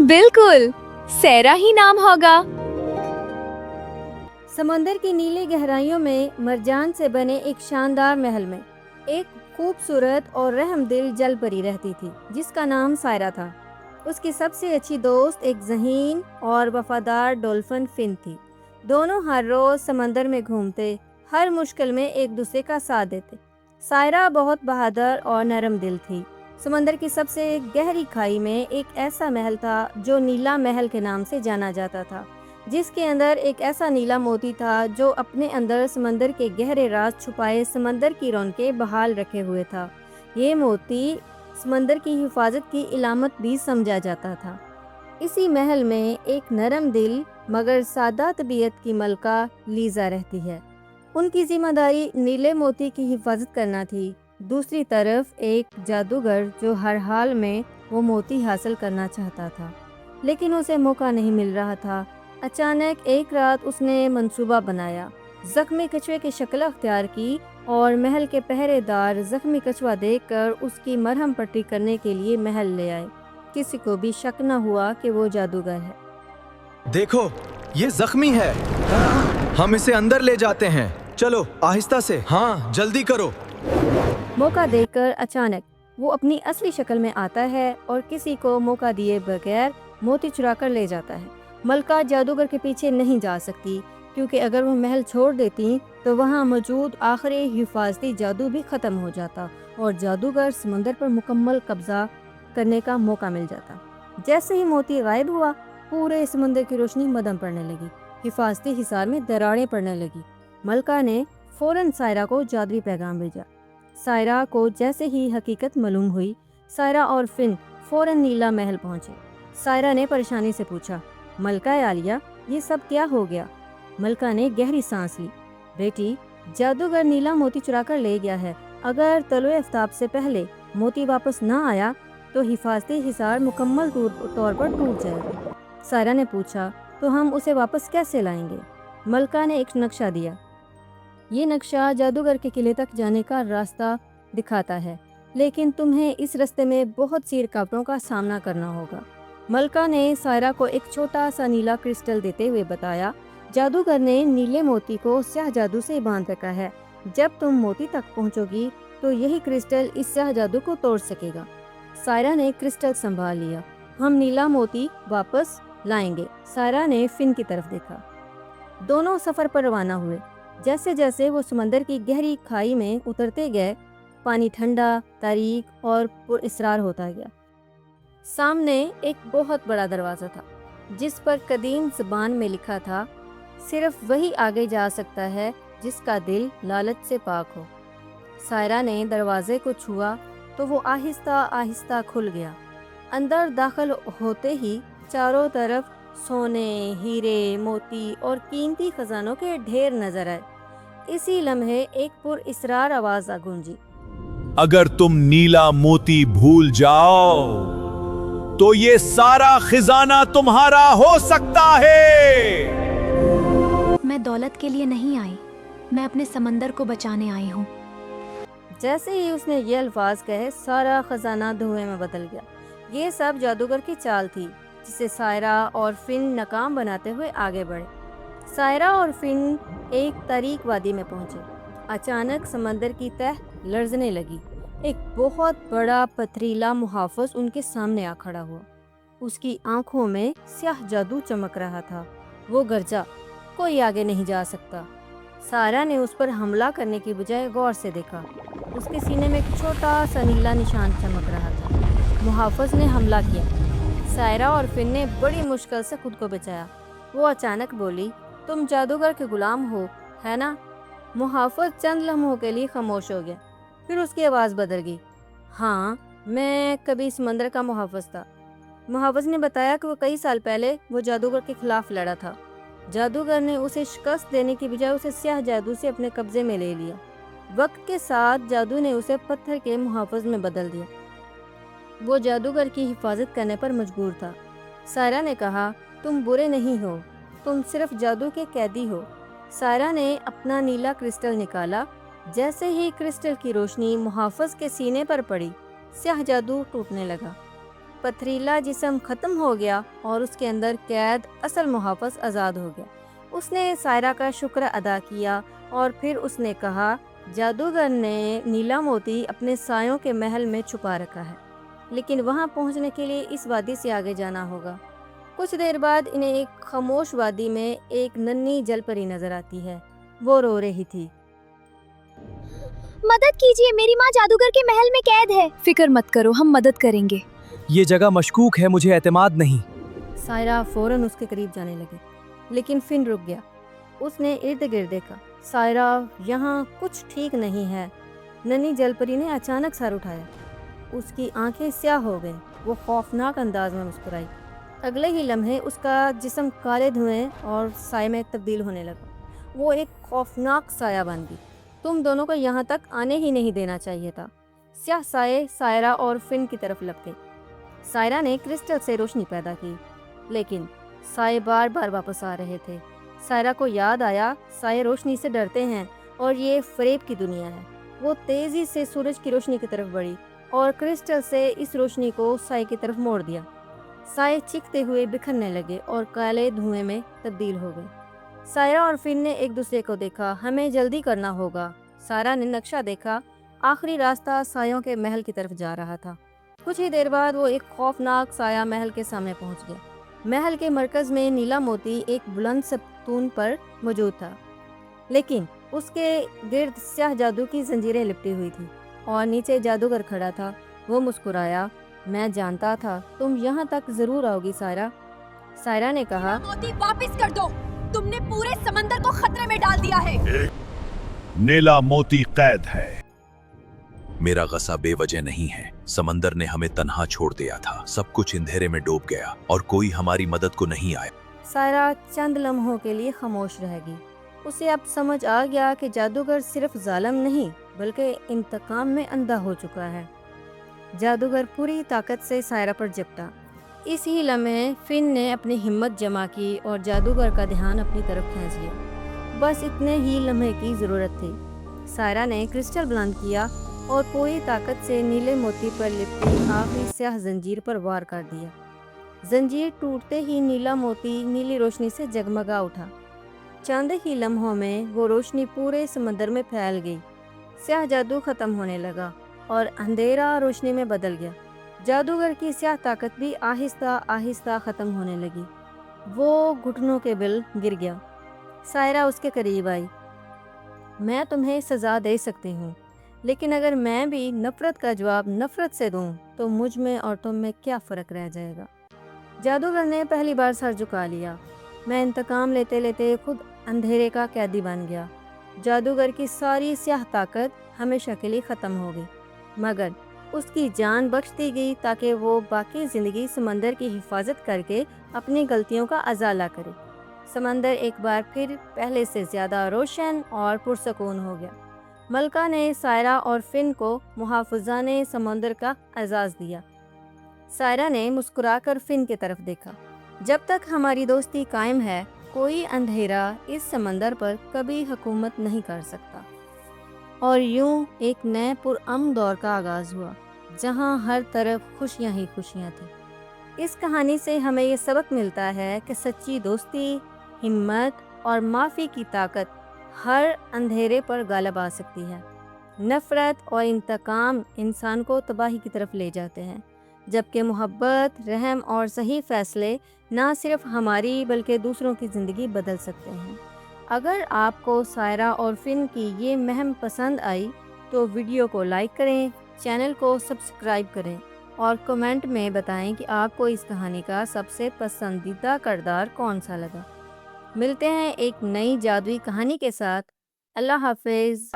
बिल्कुल, सैरा ही नाम होगा। समंदर की नीली गहराइयों में मरजान से बने एक शानदार महल में एक खूबसूरत और रहमदिल जल परी रहती थी जिसका नाम सायरा था। उसकी सबसे अच्छी दोस्त एक ज़हीन और वफादार डॉल्फिन फिन थी। दोनों हर रोज़ समंदर में घूमते, हर मुश्किल में एक दूसरे का साथ देते। सायरा बहुत बहादुर और नरम दिल थी। समंदर की सबसे गहरी खाई में एक ऐसा महल था जो नीला महल के नाम से जाना जाता था, जिसके अंदर एक ऐसा नीला मोती था जो अपने अंदर समंदर के गहरे राज छुपाए समंदर की रौनकें बहाल रखे हुए था। ये मोती समंदर की हिफाजत की इलामत भी समझा जाता था। इसी महल में एक नरम दिल मगर सादा तबीयत की मलका लीजा रहती है। उनकी जिम्मेदारी नीले मोती की हिफाजत करना थी। दूसरी तरफ एक जादूगर जो हर हाल में वो मोती हासिल करना चाहता था, लेकिन उसे मौका नहीं मिल रहा था। अचानक एक रात उसने मंसूबा बनाया, जख्मी कछुए की शक्ल अख्तियार की और महल के पहरेदार जख्मी कछुआ देखकर उसकी मरहम पट्टी करने के लिए महल ले आए। किसी को भी शक न हुआ कि वो जादूगर है। देखो, ये जख्मी है। हम इसे अंदर ले जाते हैं। चलो आहिस्ता से, हाँ जल्दी करो। मौका देखकर अचानक वो अपनी असली शक्ल में आता है और किसी को मौका दिए बगैर मोती चुरा कर ले जाता है। मलका जादूगर के पीछे नहीं जा सकती, क्योंकि अगर वो महल छोड़ देती तो वहाँ मौजूद आखिरी हिफाजती जादू भी ख़त्म हो जाता और जादूगर समंदर पर मुकम्मल कब्जा करने का मौका मिल जाता। जैसे ही मोती गायब हुआ, पूरे समंदर की रोशनी मदम पड़ने लगी, हिफाजती हिसार में दरारें पड़ने लगी। मलका ने फौरन सायरा को जादुई पैगाम भेजा। सायरा को जैसे ही हकीकत मालूम हुई, सायरा और फिन फौरन नीला महल पहुँचे। सायरा ने परेशानी से पूछा, मलका आलिया, ये सब क्या हो गया? मलका ने गहरी सांस ली। बेटी, जादूगर नीला मोती चुरा कर ले गया है। अगर तलो आफ्ताब से पहले मोती वापस ना आया तो हिफाजती हिसार मुकम्मल तौर पर टूट जाएगा। सायरा ने पूछा, तो हम उसे वापस कैसे लाएंगे? मलका ने एक नक्शा दिया। ये नक्शा जादूगर के किले तक जाने का रास्ता दिखाता है, लेकिन तुम्हें इस रास्ते में बहुत सी रुकावटों का सामना करना होगा। मलका ने सायरा को एक छोटा सा नीला क्रिस्टल देते हुए बताया, जादूगर ने नीले मोती को स्याह जादू से बांध रखा है। जब तुम मोती तक पहुंचोगी तो यही क्रिस्टल इस स्याह जादू को तोड़ सकेगा। सायरा ने क्रिस्टल संभाल लिया। हम नीला मोती वापस लाएंगे। सायरा ने फिन की तरफ देखा। दोनों सफ़र पर रवाना हुए। जैसे जैसे वो समंदर की गहरी खाई में उतरते गए, पानी ठंडा, तारीक और पुरअसरार होता गया। सामने एक बहुत बड़ा दरवाज़ा था जिस पर कदीम ज़बान में लिखा था, सिर्फ वही आगे जा सकता है जिसका दिल लालच से पाक हो। सायरा ने दरवाजे को छुआ तो वो आहिस्ता आहिस्ता खुल गया। अंदर दाखिल होते ही चारों तरफ सोने, हीरे, मोती और कीमती खजानों के ढेर नजर आए। इसी लम्हे एक पुरअसरार आवाज गूंजी, अगर तुम नीला मोती भूल जाओ तो ये सारा खजाना तुम्हारा हो सकता है। मैं दौलत के लिए नहीं आई, मैं अपने समंदर को बचाने आई हूँ। जैसे ही उसने ये अल्फाज कहे, सारा खजाना धुएं में बदल गया। ये सब जादूगर की चाल थी जिसे सायरा और फिन नाकाम बनाते हुए आगे बढ़े। सायरा और फिन एक तारीक वादी में पहुंचे। अचानक समंदर की तह लर्जने लगी। एक बहुत बड़ा पथरीला मुहाफिज उनके सामने आ खड़ा हुआ। उसकी आंखों में स्याह जादू चमक रहा था। वो गरजा, कोई आगे नहीं जा सकता। सायरा ने उस पर हमला करने की बजाय गौर से देखा। उसके सीने में एक छोटा सा नीला निशान चमक रहा था। मुहाफिज ने हमला किया। सायरा और फिन ने बड़ी मुश्किल से खुद को बचाया। वो अचानक बोली, तुम जादूगर के गुलाम हो, है ना? मुहाफिज चंद लम्हों के लिए खामोश हो गया। फिर उसकी आवाज़ बदल गई, हाँ, मैं कभी समंदर का मुहाफिज था। मुहाफिज ने बताया कि वो कई साल पहले वो जादूगर के खिलाफ लड़ा था। जादूगर ने उसे शिकस्त देने की बजाय उसे स्याह जादू से अपने कब्जे में ले लिया। वक्त के साथ जादू ने उसे पत्थर के मुहाफिज में बदल दिया। वो जादूगर की हिफाजत करने पर मजबूर था। सायरा ने कहा, तुम बुरे नहीं हो, तुम सिर्फ जादू के कैदी हो। सायरा ने अपना नीला क्रिस्टल निकाला। जैसे ही क्रिस्टल की रोशनी मुहाफिज के सीने पर पड़ी, स्याह जादू टूटने लगा। پتھریلا جسم ختم ہو گیا اور اس کے اندر قید اصل محافظ آزاد ہو گیا۔ اس نے سائرہ کا شکر ادا کیا اور پھر اس نے کہا جادوگر نے نیلا موتی اپنے سایوں کے محل میں چھپا رکھا ہے، لیکن وہاں پہنچنے کے لیے اس وادی سے آگے جانا ہوگا۔ کچھ دیر بعد انہیں ایک خاموش وادی میں ایک ننھی جل پری نظر آتی ہے۔ وہ رو رہی تھی۔ مدد کیجیے، میری ماں جادوگر کے محل میں قید ہے۔ فکر مت کرو، ہم مدد کریں گے۔ یہ جگہ مشکوک ہے، مجھے اعتماد نہیں۔ سائرہ فوراً اس کے قریب جانے لگی، لیکن فن رک گیا۔ اس نے ارد گرد دیکھا۔ سائرہ، یہاں کچھ ٹھیک نہیں ہے۔ ننھی جل پری نے اچانک سر اٹھایا۔ اس کی آنکھیں سیاہ ہو گئیں۔ وہ خوفناک انداز میں مسکرائی۔ اگلے ہی لمحے اس کا جسم کالے دھوئیں اور سائے میں تبدیل ہونے لگا۔ وہ ایک خوفناک سایہ بن گئی۔ تم دونوں کو یہاں تک آنے ہی نہیں دینا چاہیے تھا۔ سیاہ سائے سائرہ اور فن کی طرف لپکے۔ سائرہ نے کرسٹل سے روشنی پیدا کی، لیکن سائے بار بار واپس آ رہے تھے۔ سائرہ کو یاد آیا سائے روشنی سے ڈرتے ہیں اور یہ فریب کی دنیا ہے۔ وہ تیزی سے سورج کی روشنی کی طرف بڑھی اور کرسٹل سے اس روشنی کو سائے کی طرف موڑ دیا۔ سائے چیختے ہوئے بکھرنے لگے اور کالے دھوئیں میں تبدیل ہو گئے۔ سائرہ اور فن نے ایک دوسرے کو دیکھا۔ ہمیں جلدی کرنا ہوگا۔ سائرہ نے نقشہ دیکھا۔ آخری راستہ سایوں کے محل کی طرف جا رہا تھا۔ کچھ ہی دیر بعد وہ ایک خوفناک سایہ محل کے سامنے پہنچ گیا۔ محل کے مرکز میں نیلا موتی ایک بلند ستون پر موجود تھا، لیکن اس کے گرد سیاہ جادو کی زنجیریں لپٹی ہوئی تھیں اور نیچے جادوگر کھڑا تھا۔ وہ مسکرایا، میں جانتا تھا تم یہاں تک ضرور آؤ گی سائرہ۔ سائرہ نے کہا، موتی واپس کر دو، تم نے پورے سمندر کو خطرے میں ڈال دیا ہے۔ نیلا موتی قید ہے۔ میرا غصہ بے وجہ نہیں ہے۔ سمندر نے ہمیں تنہا چھوڑ دیا تھا، سب کچھ اندھیرے میں ڈوب گیا اور کوئی ہماری مدد کو نہیں آیا۔ سائرہ چند لمحوں کے لیے خاموش رہ گئی۔ اسے اب سمجھ آ گیا کہ جادوگر صرف ظالم نہیں بلکہ انتقام میں اندھا ہو چکا ہے۔ جادوگر پوری طاقت سے سائرہ پر جپٹا۔ اس ہی لمحے فن نے اپنی ہمت جمع کی اور جادوگر کا دھیان اپنی طرف کھینچ لیا۔ بس اتنے ہی لمحے کی ضرورت تھی۔ سائرہ نے کرسٹل بلند کیا اور پوری طاقت سے نیلے موتی پر لپٹی آخری سیاہ زنجیر پر وار کر دیا۔ زنجیر ٹوٹتے ہی نیلا موتی نیلی روشنی سے جگمگا اٹھا۔ چند ہی لمحوں میں وہ روشنی پورے سمندر میں پھیل گئی۔ سیاہ جادو ختم ہونے لگا اور اندھیرا روشنی میں بدل گیا۔ جادوگر کی سیاہ طاقت بھی آہستہ آہستہ ختم ہونے لگی۔ وہ گھٹنوں کے بل گر گیا۔ سائرہ اس کے قریب آئی۔ میں تمہیں سزا دے سکتی ہوں، لیکن اگر میں بھی نفرت کا جواب نفرت سے دوں تو مجھ میں اور تم میں کیا فرق رہ جائے گا؟ جادوگر نے پہلی بار سر جھکا لیا۔ میں انتقام لیتے لیتے خود اندھیرے کا قیدی بن گیا۔ جادوگر کی ساری سیاہ طاقت ہمیشہ کے لیے ختم ہو گئی، مگر اس کی جان بخش دی گئی تاکہ وہ باقی زندگی سمندر کی حفاظت کر کے اپنی غلطیوں کا ازالہ کرے۔ سمندر ایک بار پھر پہلے سے زیادہ روشن اور پرسکون ہو گیا۔ ملکہ نے سائرہ اور فن کو محافظان سمندر کا اعزاز دیا۔ سائرہ نے مسکرا کر فن کی طرف دیکھا۔ جب تک ہماری دوستی قائم ہے، کوئی اندھیرا اس سمندر پر کبھی حکومت نہیں کر سکتا۔ اور یوں ایک نئے پرامن دور کا آغاز ہوا، جہاں ہر طرف خوشیاں ہی خوشیاں تھیں۔ اس کہانی سے ہمیں یہ سبق ملتا ہے کہ سچی دوستی، ہمت اور معافی کی طاقت ہر اندھیرے پر غالب آ سکتی ہے۔ نفرت اور انتقام انسان کو تباہی کی طرف لے جاتے ہیں، جبکہ محبت، رحم اور صحیح فیصلے نہ صرف ہماری بلکہ دوسروں کی زندگی بدل سکتے ہیں۔ اگر آپ کو سائرہ اور فن کی یہ مہم پسند آئی تو ویڈیو کو لائک کریں، چینل کو سبسکرائب کریں اور کمنٹ میں بتائیں کہ آپ کو اس کہانی کا سب سے پسندیدہ کردار کون سا لگا۔ ملتے ہیں ایک نئی جادوئی کہانی کے ساتھ۔ اللہ حافظ۔